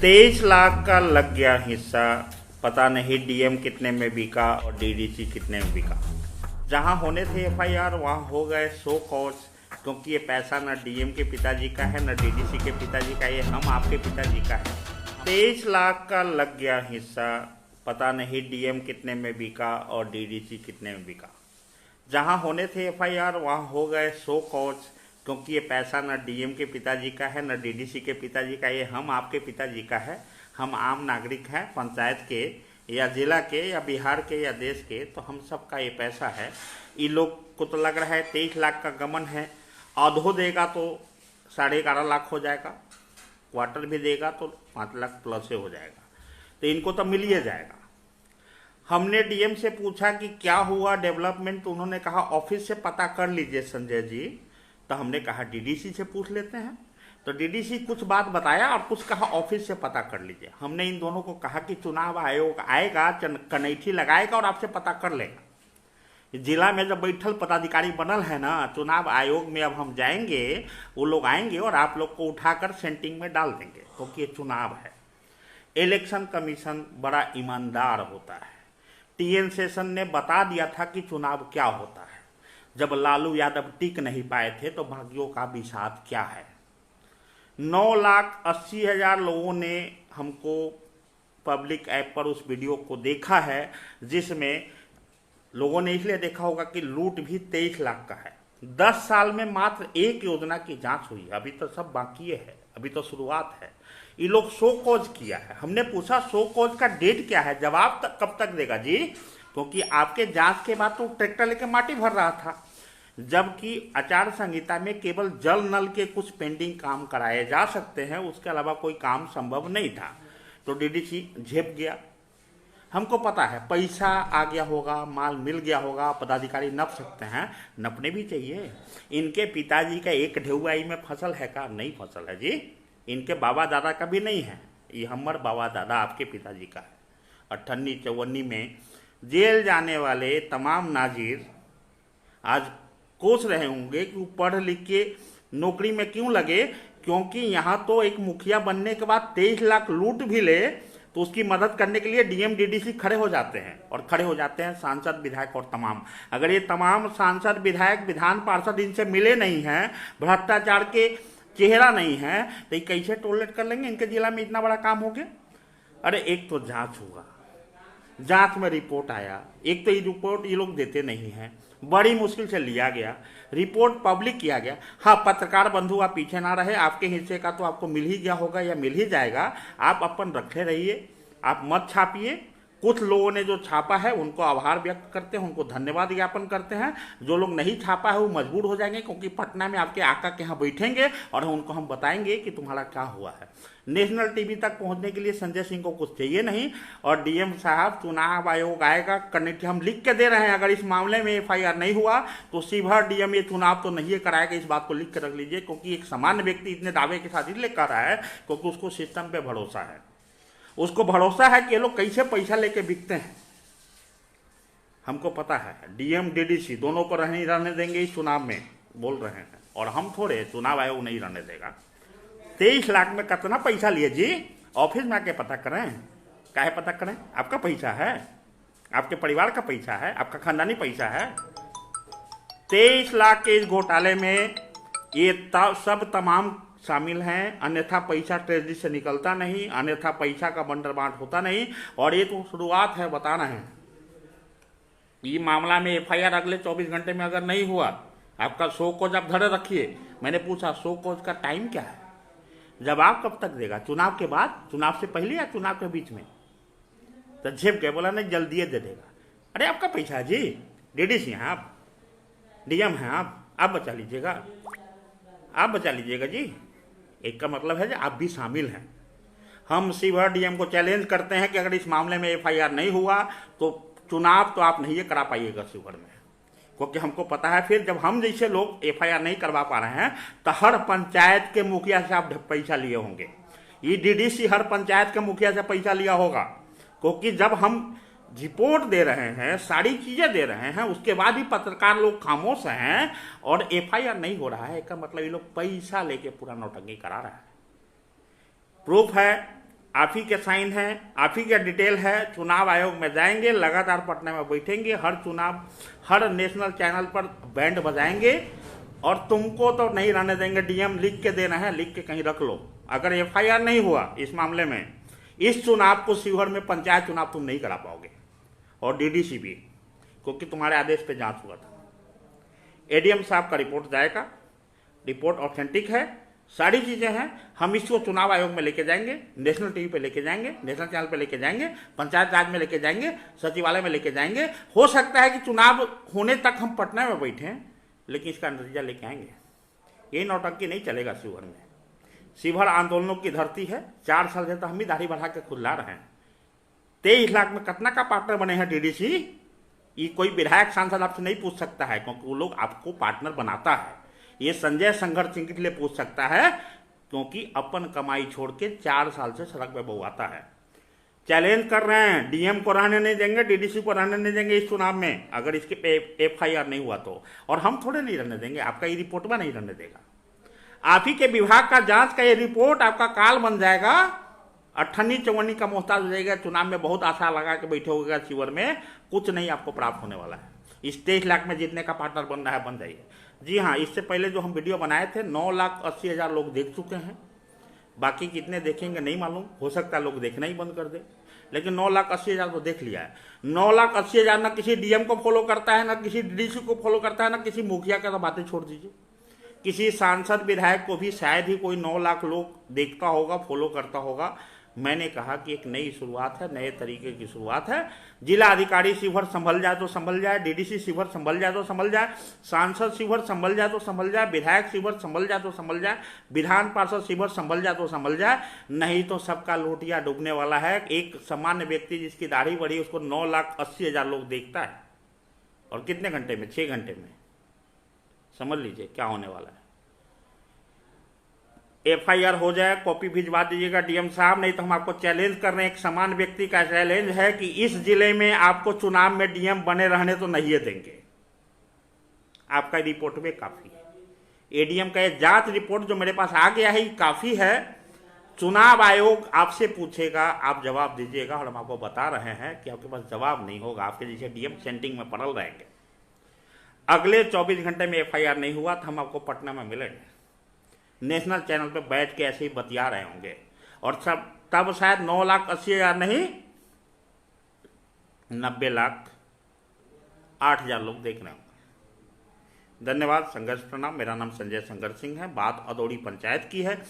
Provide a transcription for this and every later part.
23 लाख का लग गया हिस्सा, पता नहीं डीएम कितने में बिका और डीडीसी कितने में बिका। जहां होने थे एफआईआर वहां हो गए सो कॉज, क्योंकि ये पैसा न डीएम के पिताजी का है न डीडीसी के पिताजी का, ये हम आपके पिताजी का है। 23 लाख का लग गया हिस्सा, पता नहीं डीएम कितने में बिका और डीडीसी कितने में बिका। जहां होने थे एफआईआर वहां हो गए सो कॉज, क्योंकि ये पैसा न डीएम के पिताजी का है न डीडीसी के पिताजी का, ये हम आपके पिताजी का है। हम आम नागरिक हैं, पंचायत के या जिला के या बिहार के या देश के, तो हम सबका ये पैसा है। ये लोग को तो लग रहा है 23 लाख का गमन है, आधो देगा तो 11.5 लाख हो जाएगा, क्वार्टर भी देगा तो 5 लाख प्लस से हो जाएगा, तो इनको तो मिल ही जाएगा। हमने डीएम से पूछा कि क्या हुआ डेवलपमेंट, तो उन्होंने कहा ऑफिस से पता कर लीजिए संजय जी। तो हमने कहा डीडीसी से पूछ लेते हैं, तो डीडीसी कुछ बात बताया और कुछ कहा ऑफिस से पता कर लीजिए। हमने इन दोनों को कहा कि चुनाव आयोग आएगा, कनैठी लगाएगा और आपसे पता कर लेगा। जिला में जब बैठल पदाधिकारी बनल है ना, चुनाव आयोग में अब हम जाएंगे, वो लोग आएंगे और आप लोग को उठाकर सेंटिंग में डाल देंगे, क्योंकि ये चुनाव है। इलेक्शन कमीशन बड़ा ईमानदार होता है। टीएन शेषन ने बता दिया था कि चुनाव क्या होता है। जब लालू यादव टिक नहीं पाए थे तो भाग्यों का विषाद क्या है। 9,80,000 लोगों ने हमको पब्लिक ऐप पर उस वीडियो को देखा है, जिसमें लोगों ने इसलिए देखा होगा कि लूट भी 23 लाख का है। 10 साल में मात्र एक योजना की जांच हुई, अभी तो सब बाकी है, अभी तो शुरुआत है। ये लोग शो कॉज किया है। हमने पूछा शो कॉज का डेट क्या है, जवाब कब तक देगा जी, क्योंकि आपके जांच के बाद तो ट्रैक्टर लेके माटी भर रहा था, जबकि आचार संहिता में केवल जल नल के कुछ पेंडिंग काम कराए जा सकते हैं, उसके अलावा कोई काम संभव नहीं था। तो डीडीसी झेप गया। हमको पता है पैसा आ गया होगा, माल मिल गया होगा, पदाधिकारी नप सकते हैं, नपने भी चाहिए। इनके पिताजी का एक ढेउआई में फसल है का? नहीं फसल है जी। इनके बाबा दादा का भी नहीं है, ये हमर बाबा दादा आपके पिताजी का है। 58-54 में जेल जाने वाले तमाम नाजिर आज कोस रहे होंगे कि वो पढ़ लिख के नौकरी में क्यों लगे, क्योंकि यहाँ तो एक मुखिया बनने के बाद 23 लाख लूट भी ले तो उसकी मदद करने के लिए डीएम डीडीसी खड़े हो जाते हैं, और खड़े हो जाते हैं सांसद विधायक और तमाम। अगर ये तमाम सांसद विधायक विधान पार्षद इनसे मिले नहीं हैं, भ्रष्टाचार के चेहरा नहीं है, तो ये कैसे टॉलरेट कर लेंगे? इनके जिला में इतना बड़ा काम हो गया। अरे एक तो जांच हुआ, जांच में रिपोर्ट आया, एक तो ये रिपोर्ट ये लोग देते नहीं हैं, बड़ी मुश्किल से लिया गया, रिपोर्ट पब्लिक किया गया। हाँ, पत्रकार बंधु आप पीछे ना रहे, आपके हिस्से का तो आपको मिल ही गया होगा या मिल ही जाएगा। आप अपन रखे रहिए, आप मत छापिए। कुछ लोगों ने जो छापा है उनको आभार व्यक्त करते हैं, उनको धन्यवाद ज्ञापन करते हैं। जो लोग नहीं छापा है वो मजबूर हो जाएंगे, क्योंकि पटना में आपके आका के यहाँ बैठेंगे और उनको हम बताएंगे कि तुम्हारा क्या हुआ है। नेशनल टीवी तक पहुंचने के लिए संजय सिंह को कुछ चाहिए नहीं। और डीएम साहब, चुनाव आयोग आएगा, कनेक्ट हम लिख के दे रहे हैं, अगर इस मामले में एफआईआर नहीं हुआ तो सीधा डीएम ये चुनाव तो नहीं कराएगा, इस बात को लिख के रख लीजिए। क्योंकि एक सामान्य व्यक्ति इतने दावे के साथ इसलिए कर रहा है क्योंकि उसको सिस्टम पे भरोसा है, उसको भरोसा है कि ये लोग कैसे पैसा लेके बिकते हैं। हमको पता है डीएम डीडीसी दोनों को रहने देंगे इस चुनाव में, बोल रहे हैं, और हम थोड़े, चुनाव आयोग नहीं रहने देगा। 23 लाख में कितना पैसा लिए जी? ऑफिस में आके पता करें। काहे पता करें? आपका पैसा है, आपके परिवार का पैसा है, आपका खानदानी पैसा है। 23 लाख के इस घोटाले में ये सब तमाम शामिल हैं, अन्यथा पैसा ट्रेजरी से निकलता नहीं, अन्यथा पैसा का बंडर बांट होता नहीं। और ये तो शुरुआत है, बता रहे हैं। ये मामला में एफआईआर अगले 24 घंटे में अगर नहीं हुआ, आपका शो कॉज आप धरे रखिए। मैंने पूछा शो कॉज का टाइम क्या है, जवाब कब तक देगा? चुनाव के बाद, चुनाव से पहले या चुनाव के बीच में? तो झेप के बोला नहीं, जल्दी दे देगा। अरे आपका पैसा है जी, डीडीसी हैं आप, डीएम हैं आप बचा लीजिएगा, आप बचा लीजिएगा जी। एक का मतलब है कि आप भी शामिल हैं। हम शिवहर डीएम को चैलेंज करते हैं कि अगर इस मामले में एफआईआर नहीं हुआ तो चुनाव तो आप नहीं करा पाइएगा शिवहर में, क्योंकि हमको पता है फिर जब हम जैसे लोग एफआईआर नहीं करवा पा रहे हैं तो हर पंचायत के मुखिया से आप पैसा लिए होंगे। ये डीडीसी हर पंचायत के मुखिया से पैसा लिया होगा, क्योंकि जब हम रिपोर्ट दे रहे हैं, सारी चीजें दे रहे हैं, उसके बाद भी पत्रकार लोग खामोश हैं और एफआईआर नहीं हो रहा है, इसका मतलब ये लोग पैसा लेके पूरा नौटंकी करा रहा है। प्रूफ है, आप ही के साइन हैं, आप ही का डिटेल है। चुनाव आयोग में जाएंगे, लगातार पटना में बैठेंगे, हर चुनाव हर नेशनल चैनल पर बैंड बजाएंगे और तुमको तो नहीं रहने देंगे। डीएम लिख के देना है, लिख के कहीं रख लो। अगर एफआईआर नहीं हुआ इस मामले में, इस चुनाव को शिवहर में पंचायत चुनाव तुम नहीं करा पाओगे और डीडीसी भी, क्योंकि तुम्हारे आदेश पे जांच हुआ था। एडीएम साहब का रिपोर्ट जाएगा, रिपोर्ट ऑथेंटिक है, सारी चीजें हैं। हम इसको चुनाव आयोग में लेके जाएंगे, नेशनल टीवी पे लेके जाएंगे, नेशनल चैनल पे लेके जाएंगे, पंचायत राज में लेके जाएंगे, सचिवालय में लेके जाएंगे। हो सकता है कि चुनाव होने तक हम पटना में बैठे हैं, लेकिन इसका नतीजा लेके आएंगे। ये नौटंकी नहीं चलेगा शिवहर में। शिवहर आंदोलनों की धरती है। 4 साल से तो हम ही दाढ़ी बढ़ा के खुद ला रहे हैं। 23 लाख में कितना का पार्टनर बने हैं डीडीसी? ये कोई विधायक सांसद आपसे नहीं पूछ सकता है, क्योंकि वो लोग आपको पार्टनर बनाता है। ये संजय संघर्ष सिंह के लिए पूछ सकता है, क्योंकि अपन कमाई छोड़ के 4 साल से सड़क पे बहुआता है। चैलेंज कर रहे हैं, डीएम को रहने नहीं देंगे, डीडीसी को रहने नहीं देंगे इस चुनाव में, अगर इसके एफआईआर नहीं हुआ तो। और हम थोड़े नहीं रहने देंगे, आपका ये रिपोर्ट में नहीं रहने देगा। आप ही के विभाग का जांच का ये रिपोर्ट आपका काल बन जाएगा, अठन्नी चौवन्नी का मोहताज हो जाएगा। चुनाव में बहुत आशा लगा के बैठे होगा शिवहर में, कुछ नहीं आपको प्राप्त होने वाला है। इस 23 लाख में जीतने का पार्टनर बन रहा है, बन जाइए। जी हाँ, इससे पहले जो हम वीडियो बनाए थे 9,80,000 लोग देख चुके हैं। बाकी कितने देखेंगे नहीं मालूम, हो सकता है लोग देखना ही बंद कर दे, लेकिन 9,80,000 तो देख लिया है। 9,80,000 ना किसी डीएम को फॉलो करता है, ना किसी डीडीसी को फॉलो करता है, ना किसी मुखिया का। तो बातें छोड़ दीजिए, किसी सांसद विधायक को भी शायद ही कोई 9 लाख लोग देखता होगा, फॉलो करता होगा। मैंने कहा कि एक नई शुरुआत है, नए तरीके की शुरुआत है। जिला अधिकारी शिवहर संभल जाए तो संभल जाए, डीडीसी शिवहर संभल जाए तो संभल जाए, सांसद शिवहर संभल जाए तो संभल जाए, विधायक शिवहर संभल जाए तो संभल जाए, विधान पार्षद शिवहर संभल जाए तो संभल जाए, नहीं तो सबका लोटिया डूबने वाला है। एक सामान्य व्यक्ति जिसकी दाढ़ी बढ़ी उसको 9,80,000 लोग देखता है, और कितने घंटे में? 6 घंटे में। समझ लीजिए क्या होने वाला है। एफआईआर हो जाए, कॉपी भिजवा दीजिएगा डीएम साहब, नहीं तो हम आपको चैलेंज कर रहे हैं। एक समान व्यक्ति का चैलेंज है कि इस जिले में आपको चुनाव में डीएम बने रहने तो नहीं देंगे। आपका रिपोर्ट में काफी है। एडीएम का जांच रिपोर्ट जो मेरे पास आ गया है ये काफी है। चुनाव आयोग आपसे पूछेगा, आप जवाब दीजिएगा, और हम आपको बता रहे हैं कि आपके पास जवाब नहीं होगा। आपके जैसे डीएम सेंटिंग में पड़ल रहेंगे। अगले 24 घंटे में एफआईआर नहीं हुआ तो हम आपको पटना में मिलेंगे, नेशनल चैनल पे बैठ के ऐसे ही बतिया रहे होंगे, और सब तब शायद 9,80,000 नहीं 90,08,000 लोग देख रहे होंगे। धन्यवाद। संघर्ष प्रणाम। मेरा नाम संजय संघर्ष सिंह है। बात अदौड़ी पंचायत की है,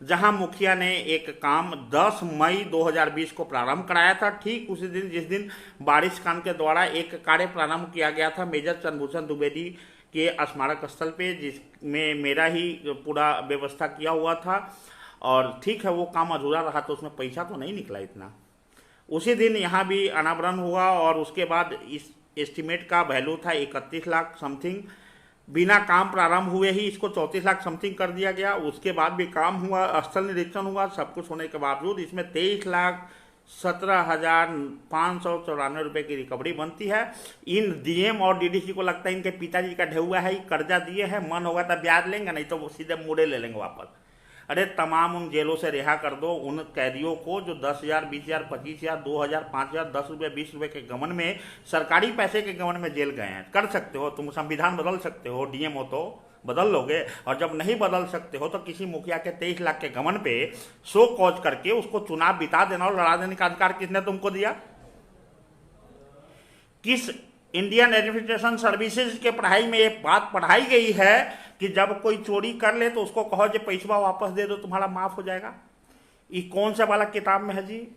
जहां मुखिया ने एक काम 10 मई 2020 को प्रारंभ कराया था। ठीक उसी दिन जिस दिन बारिश खान के द्वारा एक कार्य प्रारंभ किया गया था मेजर चंद्रभूषण द्विवेदी के स्मारक स्थल पे, जिसमें मेरा ही पूरा व्यवस्था किया हुआ था। और ठीक है, वो काम अधूरा रहा तो उसमें पैसा तो नहीं निकला इतना। उसी दिन यहाँ भी अनावरण हुआ, और उसके बाद इस एस्टिमेट का वैल्यू था 31 लाख समथिंग। बिना काम प्रारंभ हुए ही इसको 34 लाख समथिंग कर दिया गया। उसके बाद भी काम हुआ, स्थल निरीक्षण हुआ, सब कुछ होने के बावजूद इसमें 23,17,594 रुपए की रिकवरी बनती है। इन डीएम और डीडीसी को लगता है इनके पिताजी का ढहुआ है, कर्जा दिए हैं, मन होगा तब ब्याज लेंगे, नहीं तो वो सीधे मुड़े ले लेंगे वापस। अरे तमाम उन जेलों से रिहा कर दो उन कैदियों को जो 10,000, 20,000, 25,000, 2,000, 5,000, 10 रुपये, 20 रुपये के गमन में, सरकारी पैसे के गमन में जेल गए हैं। कर सकते हो तुम, संविधान बदल सकते हो, डीएम हो तो बदल लोगे। और जब नहीं बदल सकते हो तो किसी मुखिया के 23 लाख के गमन पे शो कॉज करके उसको चुनाव बिता देना और लड़ा देने का अधिकार किसने तुमको दिया? किस इंडियन एडमिनिस्ट्रेशन सर्विसेज के पढ़ाई में एक बात पढ़ाई गई है कि जब कोई चोरी कर ले तो उसको कहो जो पैसा वापस दे दो, तुम्हारा माफ हो जाएगा? ये कौन सा वाला किताब में है जी?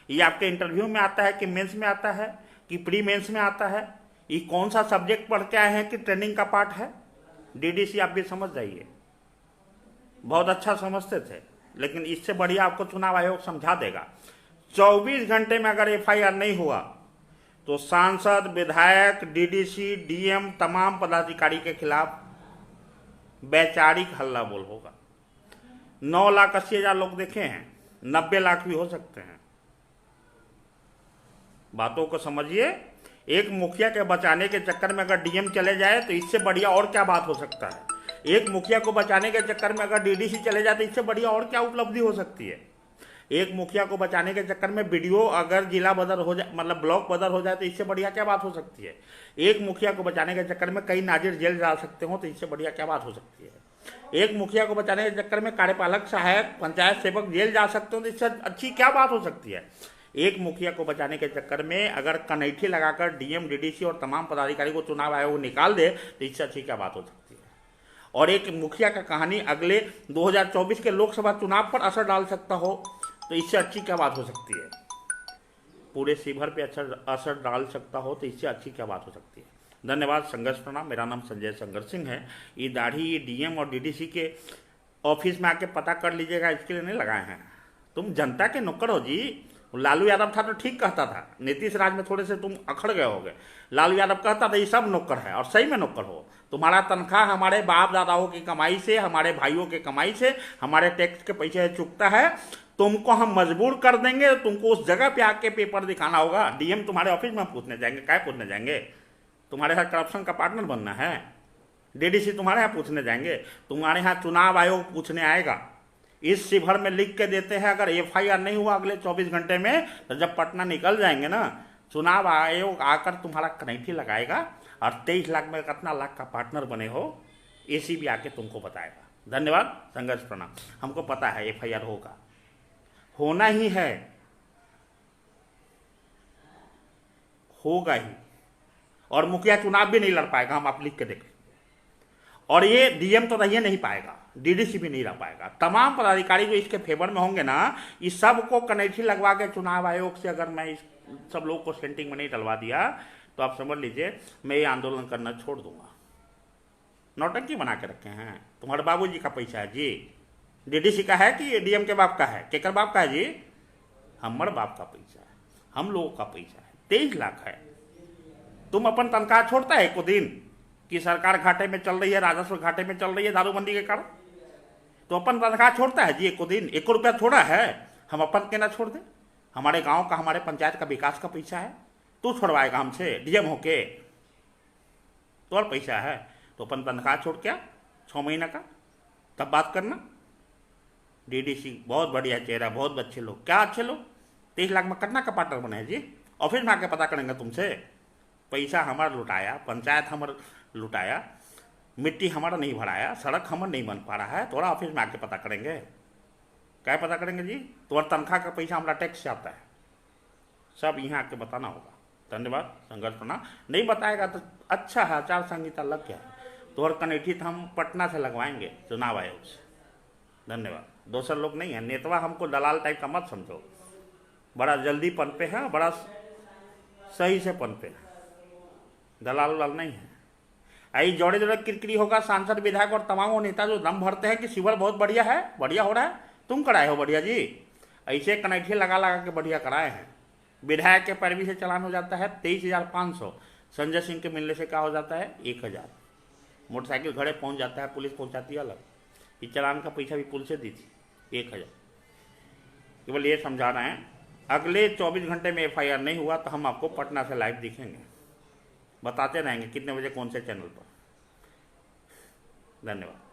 ये आपके इंटरव्यू में आता है कि मेंस में आता है कि प्री मेंस में आता है? ये कौन सा सब्जेक्ट पढ़ के आए हैं कि ट्रेनिंग का पार्ट है? डीडीसी आप भी समझ जाइए, बहुत अच्छा समझते थे, लेकिन इससे बढ़िया आपको चुनाव आयोग समझा देगा। 24 घंटे में अगर एफआईआर नहीं हुआ तो सांसद, विधायक, डीडीसी, डीएम, तमाम पदाधिकारी के खिलाफ वैचारिक हल्ला बोल होगा। 9,80,000 लोग देखे हैं, 90 लाख भी हो सकते हैं। बातों को समझिए। एक मुखिया के बचाने के चक्कर में अगर डीएम चले जाए तो इससे बढ़िया और क्या बात हो सकता है? एक मुखिया को बचाने के चक्कर में अगर डीडीसी चले जाए तो इससे बढ़िया और क्या उपलब्धि हो सकती है? एक मुखिया को बचाने के चक्कर में वीडियो अगर जिला बदर हो जाए, मतलब ब्लॉक बदर हो जाए, तो इससे बढ़िया क्या बात हो सकती है। एक मुखिया को बचाने के चक्कर में कई नाजिर जेल डाल सकते हो, तो इससे बढ़िया क्या बात हो सकती है। एक मुखिया को बचाने के चक्कर में कार्यपालक, सहायक, पंचायत सेवक जेल जा सकते हो, तो इससे अच्छी क्या बात हो सकती है। एक मुखिया को बचाने के चक्कर में अगर कनैठी लगाकर डीएम, डीडीसी और तमाम पदाधिकारी को चुनाव आयोग निकाल दे, तो इससे अच्छी क्या बात हो सकती है। और एक मुखिया का कहानी अगले 2024 के लोकसभा चुनाव पर असर डाल सकता हो, तो इससे अच्छी क्या बात हो सकती है। पूरे शिवहर पे असर डाल सकता हो, तो इससे अच्छी क्या बात हो सकती है। धन्यवाद। संघर्ष प्रणाम। मेरा नाम संजय संघर्ष सिंह है। ये दाढ़ी ये डीएम और डीडीसी के ऑफिस में आके पता कर लीजिएगा, इसके लिए नहीं लगाए हैं। तुम जनता के नौकर हो जी। लालू यादव था तो ठीक कहता था, नीतीश राज में थोड़े से तुम अखड़ गए होगे। लालू यादव कहता था ये सब नौकर है, और सही में नौकर हो। तुम्हारा तनख्वाह हमारे बाप दादाओं की कमाई से, हमारे भाइयों की कमाई से, हमारे टैक्स के पैसे से चुकता है। तुमको हम मजबूर कर देंगे, तुमको उस जगह पे आके पेपर दिखाना होगा। डीएम तुम्हारे ऑफिस में पूछने जाएंगे, क्या पूछने जाएंगे? तुम्हारे साथ करप्शन का पार्टनर बनना है। डीडीसी तुम्हारे यहाँ पूछने जाएंगे, तुम्हारे यहाँ चुनाव आयोग पूछने आएगा। इस शिवहर में लिख के देते हैं, अगर एफआईआर नहीं हुआ अगले 24 घंटे में, तो जब पटना निकल जाएंगे ना, चुनाव आयोग आकर तुम्हारा कनैठी लगाएगा और 23 लाख में कितना लाख का पार्टनर बने हो, एसीबी आके तुमको बताएगा। धन्यवाद। संघर्ष प्रणाम। हमको पता है एफआईआर होगा, होना ही है, होगा ही। और मुखिया चुनाव भी नहीं लड़ पाएगा, हम आप लिख के देखें। और ये डीएम तो रह नहीं पाएगा, डीडीसी भी नहीं रह पाएगा। तमाम पदाधिकारी जो इसके फेवर में होंगे ना, इस सब को कनैठी लगवा के चुनाव आयोग से अगर मैं इस सब लोगों को सेंटिंग में नहीं डलवा दिया, तो आप समझ लीजिए मैं ये आंदोलन करना छोड़ दूंगा। नौटंकी बना के रखे हैं। तुम्हारे बाबूजी का पैसा है जी, डीडीसी का है कि डीएम के बाप का है? केकर बाप का है जी? हमारे बाप का पैसा है, हम लोगों का पैसा है। 23 लाख है। तुम अपन तनख्वाह छोड़ता है एको दिन कि सरकार घाटे में चल रही है, राजस्व घाटे में चल रही है दारूबंदी के कारण? तो अपन तनख्वाह छोड़ता है जी एको दिन? 1 रुपया छोड़ा है? हम अपन के ना छोड़ दें? हमारे गांव का, हमारे पंचायत का विकास का पैसा है, तू छोड़वाएगा हमसे डीएम होके? तो और पैसा है तो अपन तनख्वाह छोड़ क्या 6 महीना का, तब बात करना। डीडीसी बहुत बढ़िया चेहरा, बहुत अच्छे लोग। क्या अच्छे लोग? 23 लाख में कितना का पार्टनर बने जी? ऑफिस में आके पता करेंगे तुमसे। पैसा हमारा लुटाया, पंचायत हमारा लुटाया, मिट्टी हमारा नहीं भराया, सड़क हमारा नहीं बन पा रहा है, थोड़ा ऑफिस में आके पता करेंगे। क्या पता करेंगे जी? तुम्हारा तनख्वाह का पैसा हमारा टैक्स से आता है, सब यहाँ आके बताना होगा। धन्यवाद। संघर्ष प्रणाम। नहीं बताएगा तो अच्छा है, आचार संहिता लग गया है। तो कनेठी तो हम पटना से लगवाएंगे चुनाव आयोग से। धन्यवाद। दूसरे लोग नहीं है, नेतवा हमको दलाल टाइप का मत समझो। बड़ा जल्दी पनपे है, बड़ा सही से पनपे है, दलाल उलाल नहीं है। आई जोड़े जोड़े किरकिरी होगा सांसद, विधायक और तमाम नेता जो दम भरते हैं कि शिवहर बहुत बढ़िया है, बढ़िया हो रहा है। तुम कराए हो बढ़िया जी? ऐसे कनेठी लगा लगा के बढ़िया कराए हैं। विधायक के पैरवी से चालान हो जाता है 23,500। संजय सिंह के मिलने से क्या हो जाता है 1,000। मोटरसाइकिल घरे पहुंच जाता है, पुलिस पहुंचाती है अलग। इस चालान का पैसा भी पुलिस से दी थी 1,000। केवल ये समझा रहे हैं, अगले 24 घंटे में एफआईआर नहीं हुआ तो हम आपको पटना से लाइव दिखेंगे, बताते रहेंगे कितने बजे कौन से चैनल पर। धन्यवाद।